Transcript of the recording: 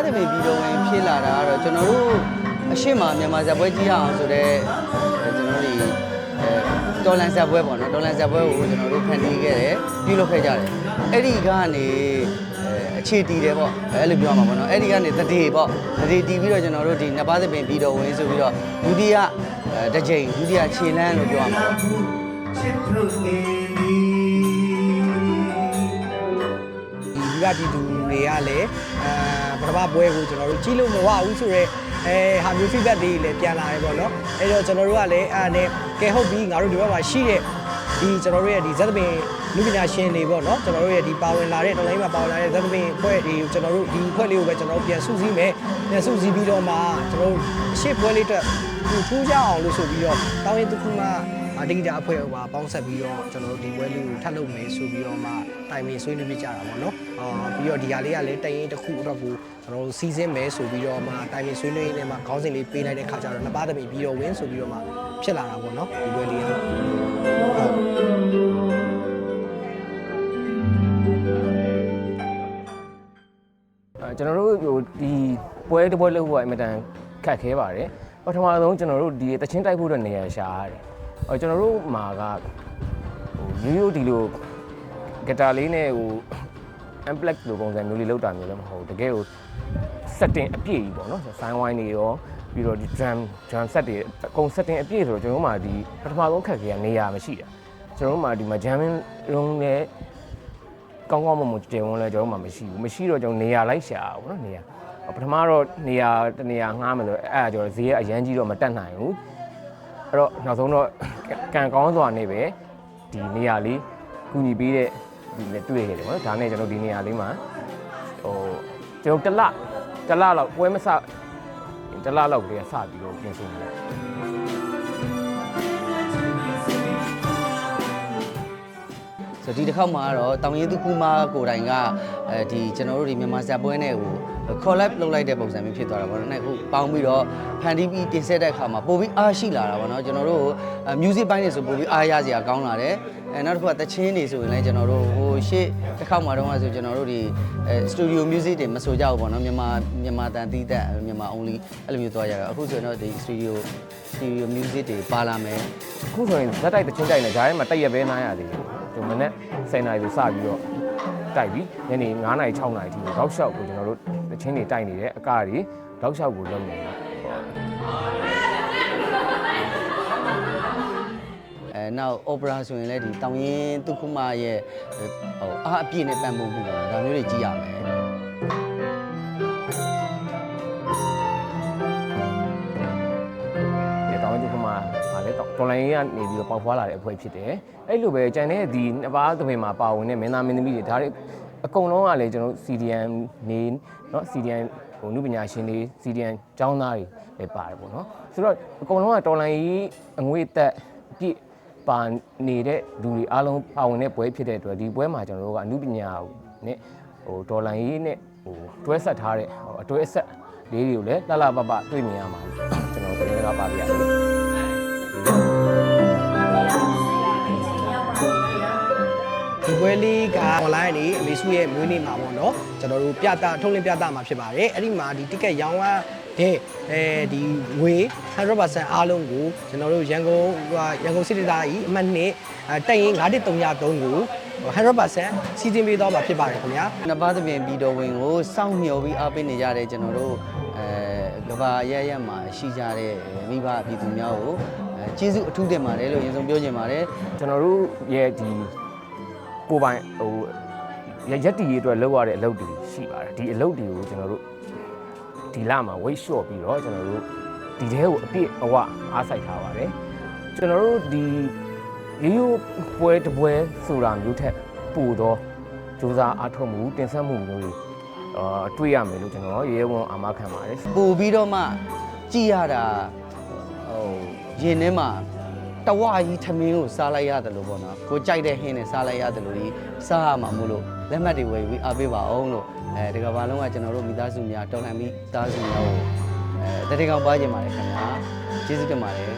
သပင်ပြီးတော့ဝင်ဖြစ်လာတာကတော့ကျွန်တော်တို့အရှိမမြန်မာဇာပွဲကြီးရအောင်ဆိုတော့ကျွန်တော်တို့တော်လန်ဇာပွဲပေါ့နော်တော်လန်ဇာပွဲကိုကျွန်တော်တို့ဖန်တီးခဲ့တယ်ပြုလုပ်ခဲ့ကြတယ်အဲ့ဒီကနေအခြေတည်တယ်ပေါ့အဲ့လိုပြောမှာပေါ့နော်အဲ့ဒီကနေတတိပေါ့တတိတီးပြီးတော့ကျွန်တော်တို့ဒီနှစ်ပါးသပင်ပြီးတော့ဝင်ဆိုပြီးတော့ဒုတိယတစ်ချိန်ဒုတိယခြေလမ်းလို့ပြောရမှာပေါ့ဒီတူတွေကလည်းပထမပွဲကိုကျွန်တော်တို့ကြီးလို့မဝဘူးဆိုတော့ဟာမျိုး feedback တွေလည်းပြန်လာတယ်ပေါ့နော်အဲ့တော့ကျွန်တော်တို့ကလည်းအဲ့ဒါနဲ့ကဲဟုတ်ပြီငါတို့ဒီဘက်မှာရှိတဲ့ဒီကျွန်တော်တို့ရဲ့ဒီဇက်သပင်လူပညာရှင်တွေပေါ့နော်ကျွန်တော်တို့ရဲ့ဒီပါဝင်လာတဲ့တော်လိုင်းမှာပါဝင်လာတဲ့ဇက်သပင်အဖွဲ့တွေကျွန်တော်တို့ဒီအဖွဲ့လေးကိုပဲကျွန်တော်တို့ပြန်စုစည်းမယ်ပြန်စုစည်းပြီးတော့မှကျွန်တော်တို့ရှေ့ပွဲလေးအတွက်ထူးခြားအောင်လို့ဆိုပြီးတော့တောင်းရင်တစ်ခုမှဒီဂီတာအဖွဲ့ကပေါင်းဆက်ပြီးတော့ကျွန်တော်တို့ဒီပွဲလေးကိုထပ်လုပ်မယ်ဆိုပြီးတော့မှတိုင်ပင်ဆွေးနွေးပြကြတာပေါ့နော်ပြီးတော့ဒီဟာလေးကလည်းတရင်တစ်ခုအတွက်ကိုကျွန်တော်တို့စီစဉ်မယ်ဆိုပြီးတော့မှတိုင်ပင်ဆွေးနွေးရင်းနဲ့မှခေါင်းစဉ်လေးပေးလိုက်တဲ့ခါကျတော့နှစ်ပါးသပင်ပြီးတော့ဝင်းဆိုပြီးတော့မှဖြစ်လာတာပေါ့နော်ဒီပွဲလေးကကျွန်တော်တို့ဟိုဒီပွဲတစ်ပွဲလုပ်ဖို့အင်မတန်ခက်ခဲပါတယ်ပထမဆုံးကျွန်တော်တို့ဒီတချင်းတိုက်ဖို့အတွက်နေရာရှာရတယ်ကျွန်တော်တို့မှာကဟိုရိုးရိုးဒီလိုဂီတာလေးနဲ့ဟို amplex လိုပုံစံမျိုးလေးလောက်တာမျိုးလည်းမဟုတ်ဘူးတကယ်ဟို setting အပြည့်ကြီးပေါ့နော်ဆိုင်းဝိုင်းတွေရောပြီးတော့ဒီ drum set တွေအကုန် setting အပြည့်ဆိုတော့ကျွန်တော်တို့မှာဒီပထမဆုံးခက်ခဲကနေရာမရှိတာကျွန်တော်တို့မှာဒီမှာ jamming room နဲ့ကောင်းကောင်းမွန်မွန်တည်ဝင်လဲကျွန်တော်တို့မှာမရှိတော့ကျွန်တော်နေရာလိုက်ရှာပေါ့နော်နေရာပထမတော့နေရာတနေရာငှားမယ်ဆိုအဲ့ဒါကျွန်တော်ဈေးကအရန်ကြီးတော့မတက်နိုင်ဘူးအဲ့တော့နောက်ဆုံးတော့ကံကောင်းစွာနေပဲဒီနေရာလေးကူညီပေးတဲ့ဒီနဲ့တွေ့ခဲ့တယ်ပေါ့နော်ဒါနဲ့ကျွန်တော်ဒီနေရာလေးမှာဟိုကျွန်တော်တလလောက်ပွဲမစတလလောက်တည်းကစပြီးတော့ပြင်ဆင်နေတယ်ဆိုဒီတစ်ခေါက်မှာတော့တောင်ရင်သူကူမာကိုတိုင်ကဒီကျွန်တော်တို့ဒီမြန်မာဇာပွဲနဲ့ဟို collab လုပ်လိုက်တဲ့ပုံစံမျိုးဖြစ်သွားတာပေါ့နော်။ဟိုပေါင်းပြီးတော့ဖန်တီးပြီးတင်ဆက်တဲ့အခါမှာပိုပြီးအားရှိလာတာပေါ့နော်။ကျွန်တော်တို့ music ပိုင်းတွေဆိုပိုပြီးအားရစရာကောင်းလာတယ်။နောက်တစ်ခုကတချင်းတွေဆိုရင်လည်းကျွန်တော်တို့ဟိုရှေ့တစ်ခေါက်မှာတော့ဆိုကျွန်တော်တို့ဒီ studio music တွေမဆိုကြဘူးပေါ့နော်။မြန်မာတန်တီးတက်မြန်မာ only အဲ့လိုမျိုးသွားကြတာ။အခုဆိုရင်တော့ဒီ studio music တွေပါလာမယ်။အခုဆိုရင်ဇက်တိုက်တချင်းတိုက်နေဂျားထဲမှာတက်ရက်ပဲနားရသေးတယ်။ကျွန်တော်မနေ့10နာရီဆိုစပြီးတော့တိုက်ပြီးညနေ9နာရီ6နာရီထိတောက်လျှောက်ကိုကျွန်တော်တို့တချင်းတွေတိုက်နေတယ်အကတွေတောက်လျှောက်ကိုလုပ်နေတယ်နောက် opera ဆိုရင်လည်းဒီတောင်ရင်သူခုမရဲ့ဟိုအားအပြည့်နဲ့ပံ့ပိုးမှုပေါ့ဒါမျိုးတွေကြည့်ရမယ်တောင်ရင်သူခုမဟာလေတော်လိုင်းကနေပြီးတော့ပေါက်ဖွာလာတဲ့အဖွဲ့ဖြစ်တယ်အဲ့လိုပဲကျန်တဲ့ဒီနှစ်ပါးသဘင်မှာပါဝင်တဲ့မင်းသားမင်းသမီးတွေဒါတွေအကုန်လုံးကလည်းကျွန်တော် CDN နေเนาะ CDN ဟိုနုပညာရှင်တွေ CDN ကျောင်းသားတွေလည်းပါတယ်ပေါ့နော်ဆိုတော့အကုန်လုံးကတော်လိုင်းကြီးအငွေ့သက်အပြည့်ပါနေတဲ့လူတွေအားလုံးပါဝင်တဲ့ပွဲဖြစ်တဲ့အတွက်ဒီပွဲမှာကျွန်တော်တို့ကအနုပညာနဲ့ဟိုဒေါ်လာကြီးနဲ့ဟိုတွဲဆက်ထားတဲ့အတွဲဆက်လေးတွေကိုလည်းလှလှပပတွေ့မြင်ရမှာကျွန်တော်ဒီကပါပြရတယ်ဒီပွဲလေးက online နေအမေစုရဲ့မွေးနေ့မှာပေါ့နော်ကျွန်တော်တို့ထုတ်လင်းပြသမှာဖြစ်ပါတယ်အဲ့ဒီမှာဒီ ticket ရောင်းရတဲ့ဒီငွေ 100% အားလုံးကိုကျွန်တော်တို့ရန်ကုန်စစ်ဒေသကြီးအမှတ်2တက်ရင်9133ကို 100% စီစဉ်ပေးတော့မှာဖြစ်ပါတယ်ခင်ဗျာနှစ်ပါးသဖြင့်ပြီးတော်ဝင်ကိုစောင့်မျှော်ပြီးအားပေးနေကြတဲ့ကျွန်တော်တို့ကဘာရမှာရှိကြတဲ့မိဘပြည်သူများကိုကျေးဇူးအထူးတင်ပါတယ်လို့ရင်ဆုံးပြောချင်ပါတယ်ကျွန်တော်တို့ရဲ့ဒီကိုပိုင်ဟိုရက်တီရေးအတွက်လုပ်ရတဲ့အလုပ်တွေရှိပါတယ်ဒီအလုပ်တွေကိုကျွန်တော်တို့ဒီလမှာ weight short ပြီးတော့ကျွန်တော်တို့ဒီတဲကိုအပြည့်အဝအားစိုက်ထားပါတယ်ကျွန်တော်တို့ဒီရိုးပွဲတစ်ပွဲဆိုတာမျိုးထက်ပိုတော့စူးစမ်းအားထုတ်မှုတင်ဆက်မှုမျိုးတွေတွေ့ရမယ်လို့ကျွန်တော်ရဲဝံအာမခံပါတယ်ပို့ပြီးတော့မှကြည်ရတာဟိုရင်ထဲမှာတဝါကြီးထမင်းကိုစားလိုက်ရတယ်လို့ပေါ့နော်ကိုကြိုက်တဲ့ဟင်းနဲ့စားလိုက်ရတယ်လို့ဒီစားရမှာမို့လို့လက်မှတ်တွေဝယ်ပြီးအားပေးပါအောင်လို့ဒီကဘာလုံးကကျွန်တော်တို့မိသားစုများတော်လှန်ပြီးသားစုများကိုတတိကောင်ပါကြပါတယ်ခင်ဗျာကျေးဇူးတင်ပါတယ်